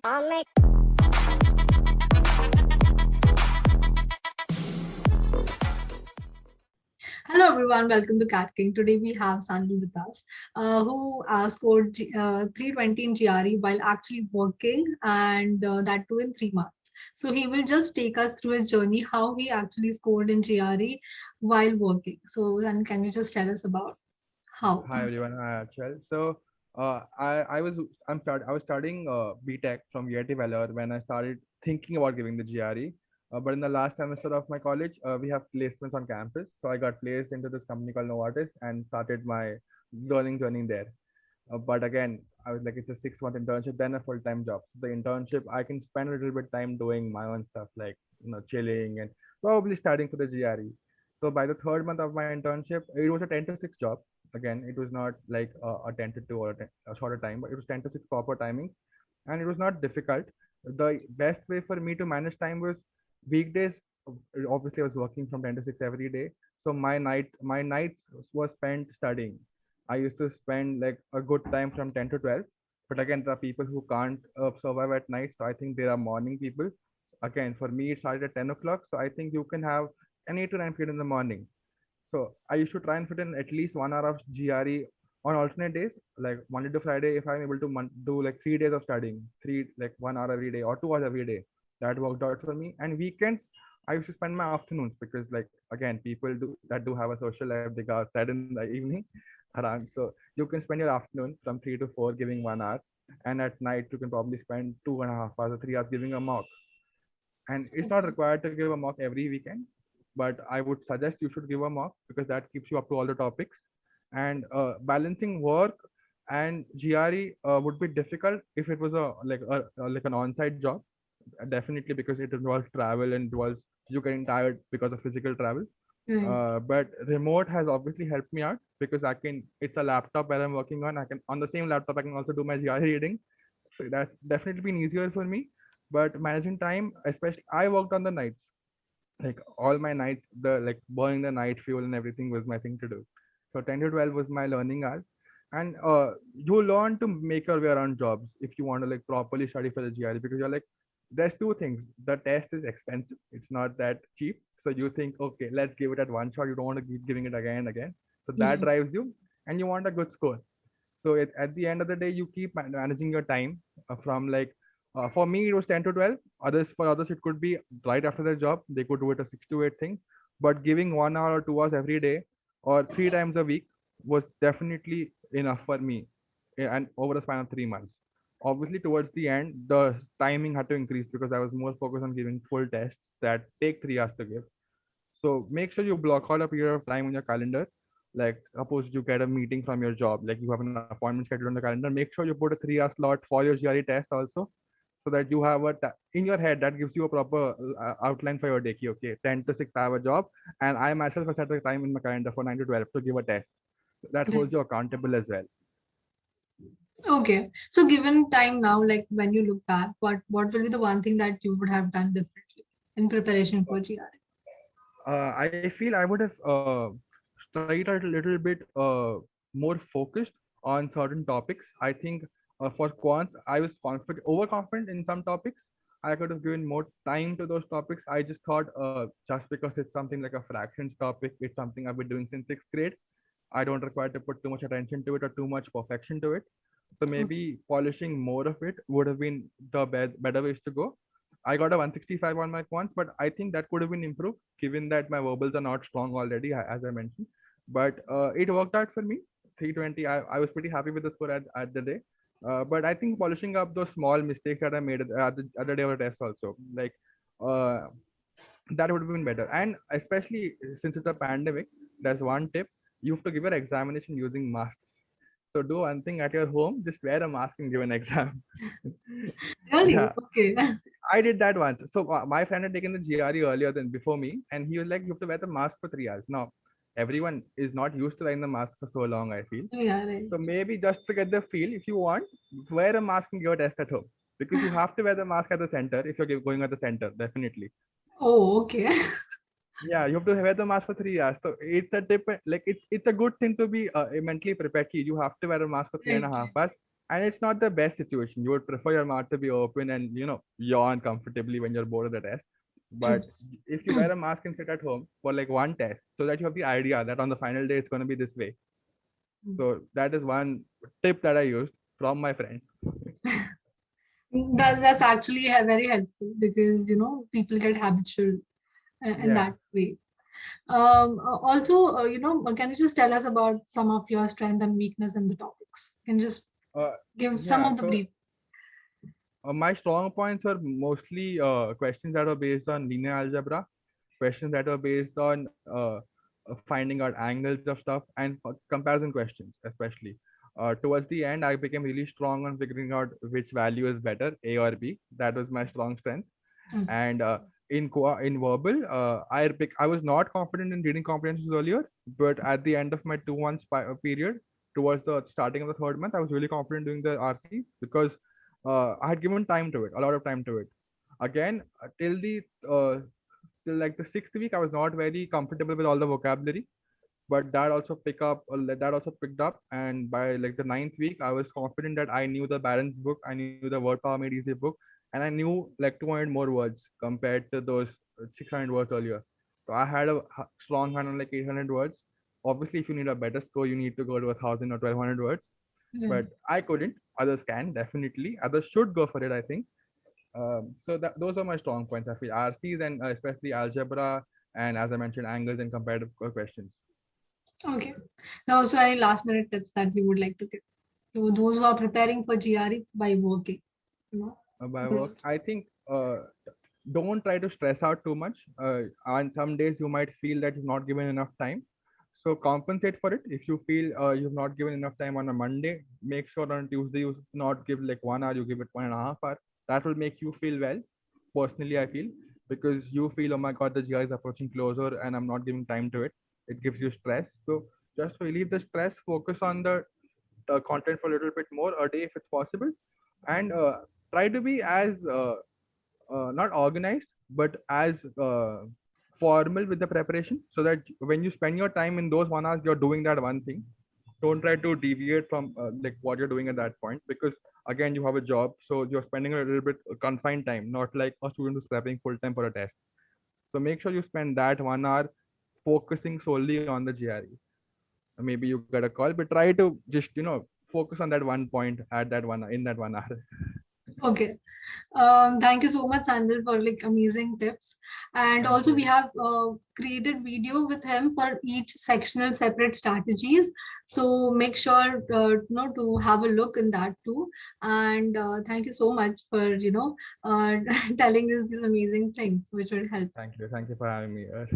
Hello everyone, welcome to CATKing. Today we have Sanil with us, who scored 320 in GRE while actually working, and that too in 3 months. So he will just take us through his journey, how he actually scored in GRE while working. So, and can you just tell us about how? Hi everyone, hi Achal. So I was studying BTech from VIT Valor when I started thinking about giving the GRE. But in the last semester of my college, we have placements on campus. So I got placed into this company called Novartis and started my learning journey there. But again, I was like, it's a 6 month internship, then a full time job. So the internship, I can spend a little bit time doing my own stuff, like chilling and probably studying for the GRE. So by the third month of my internship, it was a 10 to 6 job. Again, it was not like a 10 to 2 or a shorter time, but it was 10 to 6 proper timings, and it was not difficult. The best way for me to manage time was weekdays. Obviously, I was working from 10 to 6 every day, so my nights were spent studying. I used to spend like a good time from 10 to 12. But again, there are people who can't survive at night. So I think there are morning people. Again, for me, it started at 10 o'clock. So I think you can have an 8 to 9 period in the morning. So I used to try and fit in at least 1 hour of GRE on alternate days, like Monday to Friday. If I'm able to do like 3 days of studying, like 1 hour every day or 2 hours every day, that worked out for me. And weekends, I used to spend my afternoons because, like, again, people do have a social life. They go outside in the evening around. So you can spend your afternoon from 3 to 4 giving 1 hour, and at night you can probably spend 2.5 hours or 3 hours giving a mock. And it's not required to give a mock every weekend, but I would suggest you should give a mock because that keeps you up to all the topics. And balancing work and GRE would be difficult if it was like an on-site job. Definitely, because it involves travel and involves you getting tired because of physical travel. Right. But remote has obviously helped me out because it's a laptop where I'm working on. I can, on the same laptop, I can also do my GRE reading. So that's definitely been easier for me. But managing time, especially, I worked on the nights. Like all my nights, the like burning the night fuel and everything was my thing to do. So 10 to 12 was my learning hours. And you learn to make your way around jobs if you want to like properly study for the GRE, because you're like, there's two things. The test is expensive. It's not that cheap. So you think, okay, let's give it at one shot. You don't want to keep giving it again and again. So that Yeah. drives you, and you want a good score. So at the end of the day, you keep managing your time from like, for me, it was 10 to 12. For others, it could be right after their job. They could do it a 6 to 8 thing. But giving 1 hour or 2 hours every day or 3 times a week was definitely enough for me, and over a span of 3 months. Obviously, towards the end, the timing had to increase because I was more focused on giving full tests that take 3 hours to give. So make sure you block out a period of time on your calendar. Like suppose you get a meeting from your job, like you have an appointment scheduled on the calendar. Make sure you put a 3 hour slot for your GRE test also, so that you have in your head that gives you a proper outline for your day. Okay, 10 to 6 hour job, and I myself have set a time in my calendar for 9 to 12 to give a test. That Right. holds you accountable as well. Okay. So given time now, like when you look back, what will be the one thing that you would have done differently in preparation for GRE? I feel I would have tried a little bit more focused on certain topics. I think for quants, I was overconfident in some topics. I could have given more time to those topics. I just thought just because it's something like a fractions topic, it's something I've been doing since sixth grade. I don't require to put too much attention to it or too much perfection to it. So Okay. maybe polishing more of it would have been the better ways to go. I got a 165 on my quants, but I think that could have been improved given that my verbals are not strong already, as I mentioned. But it worked out for me. 320. I was pretty happy with the score at the day. But I think polishing up those small mistakes that I made at the day of the test also, like uh, that would have been better. And especially since it's a pandemic, there's one tip: you have to give your examination using masks. So do one thing at your home: just wear a mask and give an exam. Really? Yeah, Okay. I did that once. So my friend had taken the GRE earlier than before me, and he was like, "You have to wear the mask for 3 hours." Now, everyone is not used to wearing the mask for so long, I feel. Yeah, right. So maybe just to get the feel, if you want, wear a mask and give a test at home, because you have to wear the mask at the center if you're going at the center, definitely. Oh, okay. Yeah, you have to wear the mask for 3 hours. So it's a tip. Like it's a good thing to be mentally prepared. You have to wear a mask for three and Right, a half right. hours. And it's not the best situation. You would prefer your mouth to be open and yawn comfortably when you're bored of the test. True. But if you wear a mask and sit at home for like one test, so that you have the idea that on the final day it's going to be this way. So that is one tip that I used from my friend. That's actually very helpful because people get habitual in Yeah. that way. Also, can you just tell us about some of your strength and weakness in the topics? Can you just Uh, give some yeah. of the So brief? my strong points are mostly questions that are based on linear algebra, questions that are based on finding out angles of stuff, and comparison questions, especially. Towards the end, I became really strong on figuring out which value is better, A or B. That was my strong strength. Mm. And in verbal, I was not confident in reading comprehensions earlier, but at the end of my 2 months period, towards the starting of the third month, I was really confident doing the RCs because I had given time to it, a lot of time to it. Again, uh, till like the sixth week, I was not very comfortable with all the vocabulary, but that also picked up. And by like the ninth week, I was confident that I knew the balance book, I knew the word power made easy book, and I knew like 200 more words compared to those 600 words earlier. So I had a strong hand on like 800 words. Obviously, if you need a better score, you need to go to 1,000 or 1,200 words, Yeah. but I couldn't. Others can, definitely, others should go for it, I think. So those are my strong points. I feel RCs and especially algebra, and as I mentioned, angles and comparative questions. Okay. Now, also any last minute tips that you would like to give to those who are preparing for GRE by working? You know. By work, Mhm. I think don't try to stress out too much. On some days, you might feel that you've not given enough time. So compensate for it. If you feel you've not given enough time on a Monday, make sure on Tuesday you not give like 1 hour, you give it 1.5 hours. That will make you feel well. Personally, I feel because you feel, oh my God, the GI is approaching closer and I'm not giving time to it. It gives you stress. So just to relieve the stress, focus on the content for a little bit more a day if it's possible, and try to be as not organized but as formal with the preparation, so that when you spend your time in those 1 hours, you're doing that one thing. Don't try to deviate from like what you're doing at that point, because again, you have a job, so you're spending a little bit confined time, not like a student who's preparing full time for a test. So make sure you spend that 1 hour focusing solely on the GRE. Maybe you get a call, but try to just focus on that one point at that one in that 1 hour. Okay. Thank you so much, Sanil, for like amazing tips. And Thank also, we you. have created video with him for each sectional separate strategies. So make sure to have a look in that too. And thank you so much for telling us these amazing things which will help. Thank you for having me here.